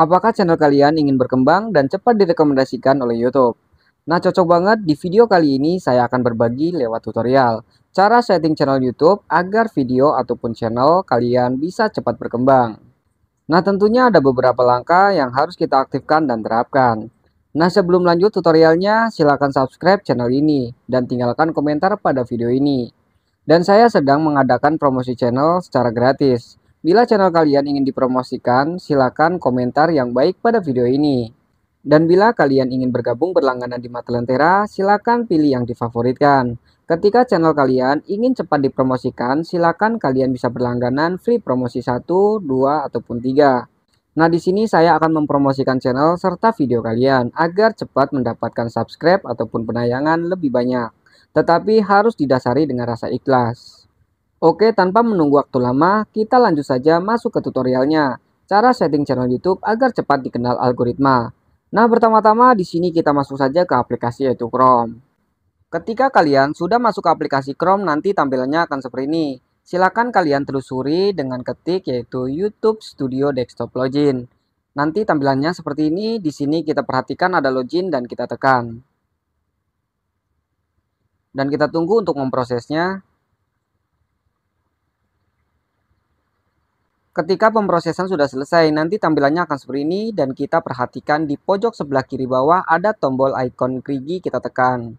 Apakah channel kalian ingin berkembang dan cepat direkomendasikan oleh YouTube? Nah, cocok banget. Di video kali ini saya akan berbagi lewat tutorial cara setting channel YouTube agar video ataupun channel kalian bisa cepat berkembang. Nah, tentunya ada beberapa langkah yang harus kita aktifkan dan terapkan. Nah, sebelum lanjut tutorialnya, silakan subscribe channel ini dan tinggalkan komentar pada video ini. Dan saya sedang mengadakan promosi channel secara gratis. Bila channel kalian ingin dipromosikan, silakan komentar yang baik pada video ini. Dan bila kalian ingin bergabung berlangganan di Mata Lentera, silakan pilih yang difavoritkan. Ketika channel kalian ingin cepat dipromosikan, silakan kalian bisa berlangganan free promosi 1, 2, ataupun 3. Nah, di sini saya akan mempromosikan channel serta video kalian agar cepat mendapatkan subscribe ataupun penayangan lebih banyak. Tetapi harus didasari dengan rasa ikhlas. Oke, tanpa menunggu waktu lama, kita lanjut saja masuk ke tutorialnya. Cara setting channel YouTube agar cepat dikenal algoritma. Nah, pertama-tama di sini kita masuk saja ke aplikasi yaitu Chrome. Ketika kalian sudah masuk ke aplikasi Chrome, nanti tampilannya akan seperti ini. Silakan kalian telusuri dengan ketik yaitu YouTube Studio Desktop Login. Nanti tampilannya seperti ini. Di sini kita perhatikan ada login dan kita tekan. Dan kita tunggu untuk memprosesnya. Ketika pemrosesan sudah selesai, nanti tampilannya akan seperti ini dan kita perhatikan di pojok sebelah kiri bawah ada tombol icon gerigi, kita tekan.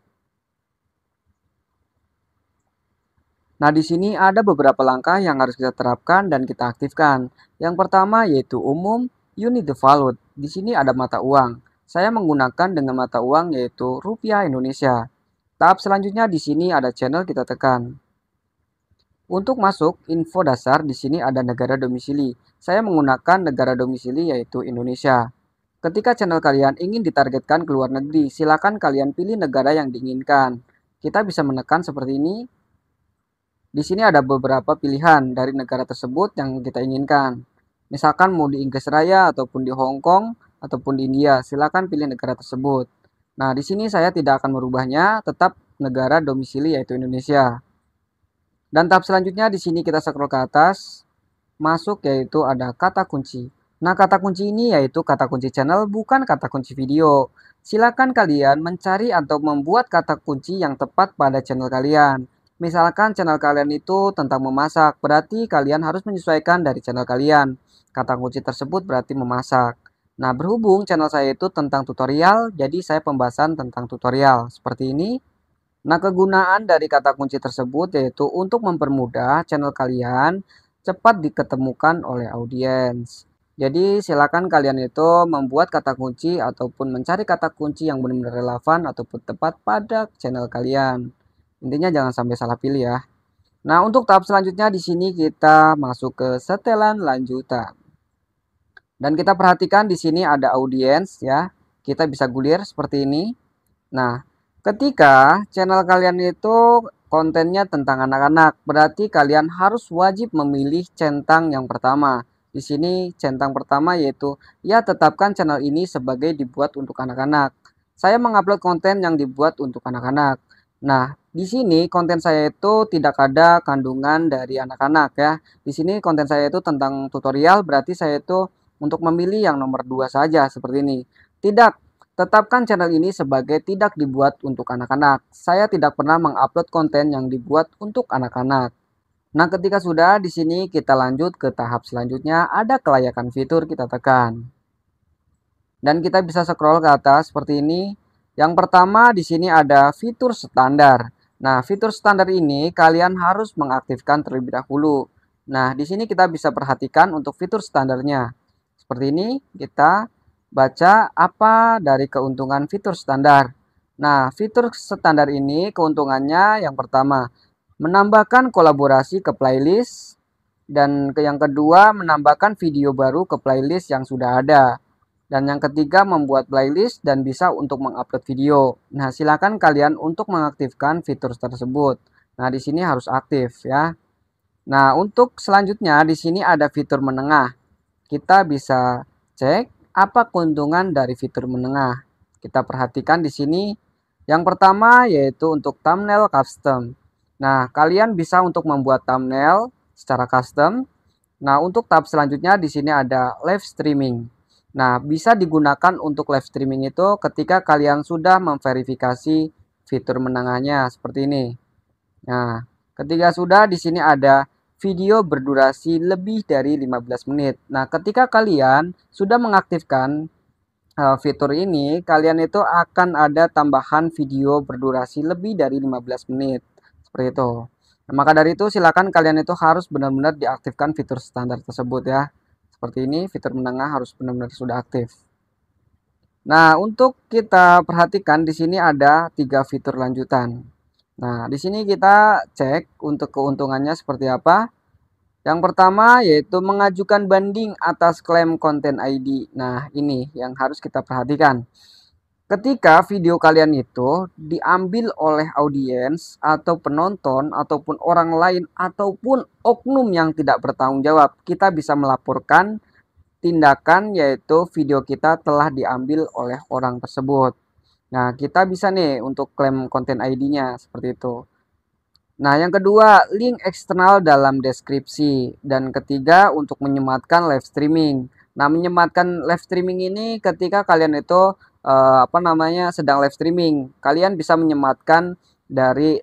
Nah, di sini ada beberapa langkah yang harus kita terapkan dan kita aktifkan. Yang pertama yaitu umum, unit the value. Di sini ada mata uang. Saya menggunakan dengan mata uang yaitu rupiah Indonesia. Tahap selanjutnya di sini ada channel, kita tekan. Untuk masuk info dasar di sini ada negara domisili. Saya menggunakan negara domisili yaitu Indonesia. Ketika channel kalian ingin ditargetkan ke luar negeri, silakan kalian pilih negara yang diinginkan. Kita bisa menekan seperti ini. Di sini ada beberapa pilihan dari negara tersebut yang kita inginkan. Misalkan mau di Inggris Raya ataupun di Hong Kong ataupun di India, silakan pilih negara tersebut. Nah, di sini saya tidak akan merubahnya, tetap negara domisili yaitu Indonesia. Dan tahap selanjutnya di sini kita scroll ke atas, masuk yaitu ada kata kunci. Nah, kata kunci ini yaitu kata kunci channel, bukan kata kunci video. Silakan kalian mencari atau membuat kata kunci yang tepat pada channel kalian. Misalkan channel kalian itu tentang memasak, berarti kalian harus menyesuaikan dari channel kalian. Kata kunci tersebut berarti memasak. Nah, berhubung channel saya itu tentang tutorial, jadi saya pembahasan tentang tutorial. Seperti ini. Nah, kegunaan dari kata kunci tersebut yaitu untuk mempermudah channel kalian cepat diketemukan oleh audiens. Jadi, silakan kalian itu membuat kata kunci ataupun mencari kata kunci yang benar-benar relevan ataupun tepat pada channel kalian. Intinya jangan sampai salah pilih ya. Nah, untuk tahap selanjutnya di sini kita masuk ke setelan lanjutan. Dan kita perhatikan di sini ada audiens ya. Kita bisa gulir seperti ini. Nah, ketika channel kalian itu kontennya tentang anak-anak, berarti kalian harus wajib memilih centang yang pertama. Di sini centang pertama yaitu ya tetapkan channel ini sebagai dibuat untuk anak-anak. Saya mengupload konten yang dibuat untuk anak-anak. Nah, di sini konten saya itu tidak ada kandungan dari anak-anak ya. Di sini konten saya itu tentang tutorial, berarti saya itu untuk memilih yang nomor 2 saja seperti ini. Tidak, tetapkan channel ini sebagai tidak dibuat untuk anak-anak. Saya tidak pernah mengupload konten yang dibuat untuk anak-anak. Nah, ketika sudah di sini kita lanjut ke tahap selanjutnya, ada kelayakan fitur, kita tekan. Dan kita bisa scroll ke atas seperti ini. Yang pertama di sini ada fitur standar. Nah, fitur standar ini kalian harus mengaktifkan terlebih dahulu. Nah, di sini kita bisa perhatikan untuk fitur standarnya. Seperti ini, kita baca apa dari keuntungan fitur standar. Nah, fitur standar ini keuntungannya yang pertama, menambahkan kolaborasi ke playlist. Dan yang kedua, menambahkan video baru ke playlist yang sudah ada. Dan yang ketiga, membuat playlist dan bisa untuk mengupload video. Nah, silakan kalian untuk mengaktifkan fitur tersebut. Nah, di sini harus aktif ya. Nah, untuk selanjutnya di sini ada fitur menengah. Kita bisa cek apa keuntungan dari fitur menengah. Kita perhatikan di sini. Yang pertama yaitu untuk thumbnail custom. Nah, kalian bisa untuk membuat thumbnail secara custom. Nah, untuk tahap selanjutnya di sini ada live streaming. Nah, bisa digunakan untuk live streaming itu ketika kalian sudah memverifikasi fitur menengahnya seperti ini. Nah, ketika sudah di sini ada video berdurasi lebih dari 15 menit. Nah, ketika kalian sudah mengaktifkan fitur ini, kalian itu akan ada tambahan video berdurasi lebih dari 15 menit. Seperti itu. Nah, maka dari itu silakan kalian itu harus benar-benar diaktifkan fitur standar tersebut ya. Seperti ini, fitur menengah harus benar-benar sudah aktif. Nah, untuk kita perhatikan di sini ada 3 fitur lanjutan. Nah, di sini kita cek untuk keuntungannya seperti apa. Yang pertama yaitu mengajukan banding atas klaim konten ID. Nah, ini yang harus kita perhatikan. Ketika video kalian itu diambil oleh audiens atau penonton ataupun orang lain ataupun oknum yang tidak bertanggung jawab, kita bisa melaporkan tindakan yaitu video kita telah diambil oleh orang tersebut. Nah, kita bisa nih untuk klaim konten ID-nya seperti itu. Nah, yang kedua, link eksternal dalam deskripsi. Dan ketiga, untuk menyematkan live streaming. Nah, menyematkan live streaming ini ketika kalian itu sedang live streaming. Kalian bisa menyematkan dari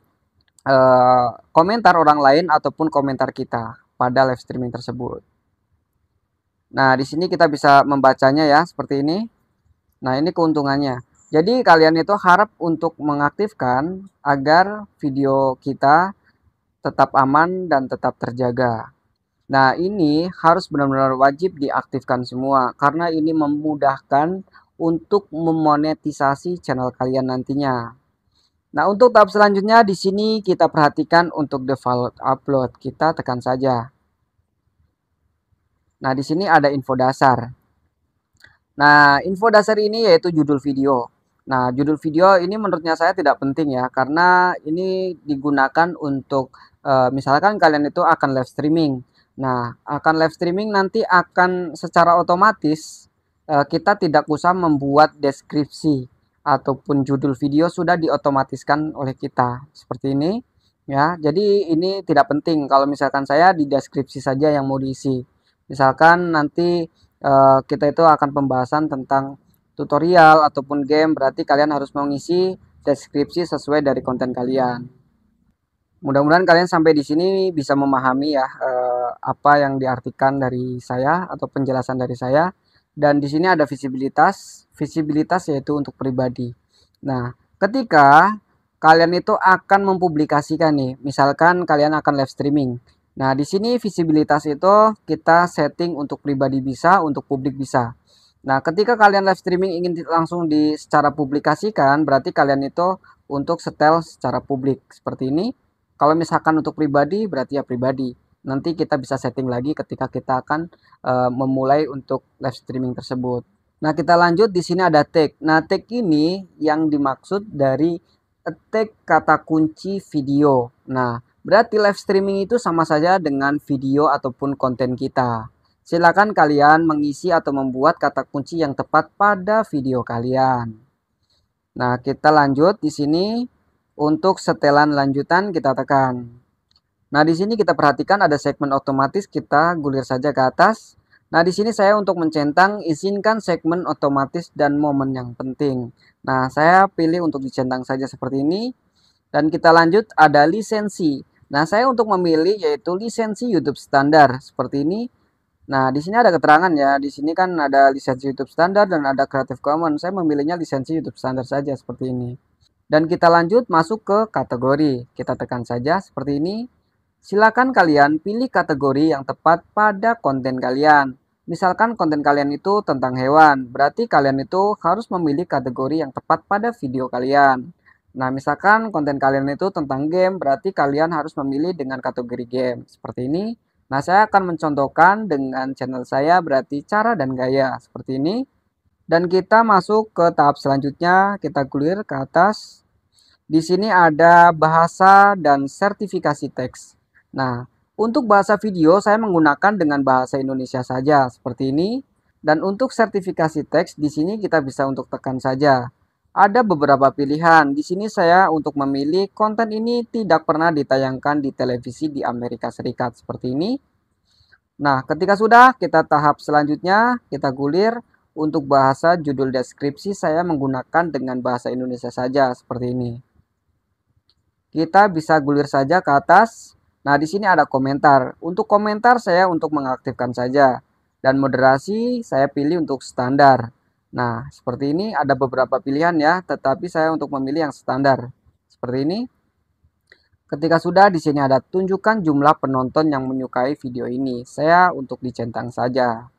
komentar orang lain ataupun komentar kita pada live streaming tersebut. Nah, di sini kita bisa membacanya ya, seperti ini. Nah, ini keuntungannya. Jadi, kalian itu harap untuk mengaktifkan agar video kita tetap aman dan tetap terjaga. Nah, ini harus benar-benar wajib diaktifkan semua karena ini memudahkan untuk memonetisasi channel kalian nantinya. Nah, untuk tahap selanjutnya di sini kita perhatikan untuk default upload. Kita tekan saja. Nah, di sini ada info dasar. Nah, info dasar ini yaitu judul video. Nah, judul video ini menurutnya saya tidak penting ya, karena ini digunakan untuk misalkan kalian itu akan live streaming. Nah, akan live streaming nanti akan secara otomatis kita tidak usah membuat deskripsi ataupun judul video sudah diotomatiskan oleh kita seperti ini ya. Jadi ini tidak penting kalau misalkan saya di deskripsi saja yang mau diisi. Misalkan nanti kita itu akan pembahasan tentang tutorial ataupun game, berarti kalian harus mengisi deskripsi sesuai dari konten kalian. Mudah-mudahan kalian sampai di sini bisa memahami ya apa yang diartikan dari saya atau penjelasan dari saya. Dan di sini ada visibilitas, visibilitas yaitu untuk pribadi. Nah, ketika kalian itu akan mempublikasikan nih, misalkan kalian akan live streaming. Nah, di sini visibilitas itu kita setting untuk pribadi bisa, untuk publik bisa. Nah, ketika kalian live streaming ingin langsung secara publikasikan, berarti kalian itu untuk setel secara publik seperti ini. Kalau misalkan untuk pribadi, berarti ya pribadi. Nanti kita bisa setting lagi ketika kita akan memulai untuk live streaming tersebut. Nah, kita lanjut di sini ada tag. Nah, tag ini yang dimaksud dari tag kata kunci video. Nah, berarti live streaming itu sama saja dengan video ataupun konten kita. Silakan kalian mengisi atau membuat kata kunci yang tepat pada video kalian. Nah, kita lanjut di sini untuk setelan lanjutan kita tekan. Nah, di sini kita perhatikan ada segmen otomatis, kita gulir saja ke atas. Nah, di sini saya untuk mencentang izinkan segmen otomatis dan momen yang penting. Nah, saya pilih untuk dicentang saja seperti ini. Dan kita lanjut ada lisensi. Nah, saya untuk memilih yaitu lisensi YouTube standar seperti ini. Nah, di sini ada keterangan ya. Di sini kan ada lisensi YouTube standar dan ada Creative Commons. Saya memilihnya lisensi YouTube standar saja seperti ini. Dan kita lanjut masuk ke kategori. Kita tekan saja seperti ini. Silakan kalian pilih kategori yang tepat pada konten kalian. Misalkan konten kalian itu tentang hewan, berarti kalian itu harus memilih kategori yang tepat pada video kalian. Nah, misalkan konten kalian itu tentang game, berarti kalian harus memilih dengan kategori game. Seperti ini. Nah, saya akan mencontohkan dengan channel saya berarti cara dan gaya seperti ini. Dan kita masuk ke tahap selanjutnya, kita gulir ke atas. Di sini ada bahasa dan sertifikasi teks. Nah, untuk bahasa video saya menggunakan dengan bahasa Indonesia saja seperti ini. Dan untuk sertifikasi teks di sini kita bisa untuk tekan saja. Ada beberapa pilihan. Di sini saya untuk memilih konten ini tidak pernah ditayangkan di televisi di Amerika Serikat seperti ini. Nah, ketika sudah kita tahap selanjutnya kita gulir Untuk bahasa judul deskripsi saya menggunakan dengan bahasa Indonesia saja seperti ini. Kita bisa gulir saja ke atas. Nah, di sini ada komentar. Untuk komentar saya untuk mengaktifkan saja. Dan moderasi saya pilih untuk standar. Nah, seperti ini ada beberapa pilihan ya, tetapi saya untuk memilih yang standar. Seperti ini. Ketika sudah, di sini ada tunjukkan jumlah penonton yang menyukai video ini. Saya untuk dicentang saja.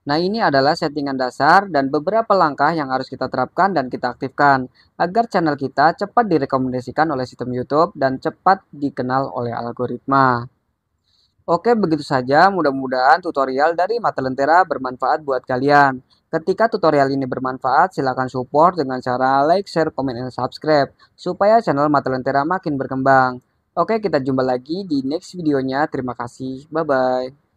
Nah, ini adalah settingan dasar dan beberapa langkah yang harus kita terapkan dan kita aktifkan agar channel kita cepat direkomendasikan oleh sistem YouTube dan cepat dikenal oleh algoritma. Oke, begitu saja. Mudah-mudahan tutorial dari Mata Lentera bermanfaat buat kalian. Ketika tutorial ini bermanfaat, silakan support dengan cara like, share, komen, dan subscribe supaya channel Mata Lentera makin berkembang. Oke, kita jumpa lagi di next videonya. Terima kasih. Bye-bye.